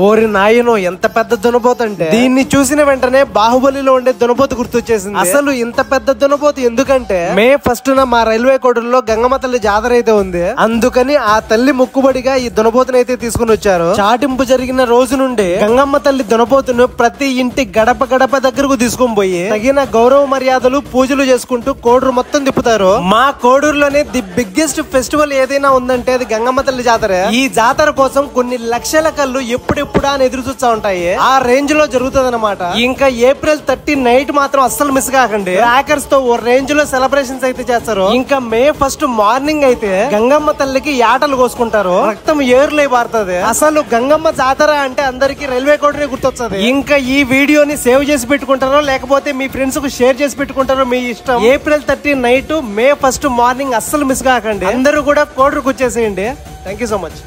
ఓరి నాయనో ఎంత పెద్ద దునపోతు అంటే దీన్ని చూసిన వెంటనే బాహుబలిలో ఉండే దునపోతు గుర్తొచ్చేసింది. అసలు ఇంత పెద్ద దునపోతు ఎందుకంటే మే 1న మా రైల్వే కోడూరులో గంగమ్మ తల్లి జాతర అయితే ఉంది. అందుకని ఆ తల్లి మొక్కుబడిగా ఈ దునపోతుని అయితే తీసుకుని వచ్చారు. చాటింపు జరిగిన రోజు నుండి గంగమ్మ తల్లి దునపోతును ప్రతి ఇంటి గడప గడప దగ్గరకు తీసుకొని పోయి తగిన గౌరవ మర్యాదలు పూజలు చేసుకుంటూ కోడూరు మొత్తం తిప్పుతారు. మా కోడూరులోనే ది బిగ్గెస్ట్ ఫెస్టివల్ ఏదైనా ఉందంటే అది గంగమ్మ తల్లి జాతర. ఈ జాతర కోసం కొన్ని లక్షల కళ్ళు ఎప్పుడెప్పుడా అని ఎదురు చూస్తా ఉంటాయి. ఆ రేంజ్ లో జరుగుతుంది అనమాట. ఇంకా ఏప్రిల్ 30 నైట్ మాత్రం అస్సలు మిస్ కాకండి. క్రాకర్స్ తో ఓ రేంజ్ లో సెలబ్రేషన్స్ అయితే చేస్తారు. ఇంకా మే 1 మార్నింగ్ అయితే గంగమ్మ తల్లికి యాటలు కోసుకుంటారు. రక్తం ఏర్లై పారుతుంది. అసలు గంగమ్మ జాతర అంటే అందరికి రైల్వే కోడూరే గుర్తొస్తుంది. ఇంకా ఈ వీడియోని సేవ్ చేసి పెట్టుకుంటారో లేకపోతే మీ ఫ్రెండ్స్ కు షేర్ చేసి పెట్టుకుంటారో మీ ఇష్టం. ఏప్రిల్ 30 నైట్ మే 1 మార్నింగ్ అస్సలు మిస్ కాకండి. అందరూ కూడా కోడూరుకు వచ్చేసేయండి. Thank you so much.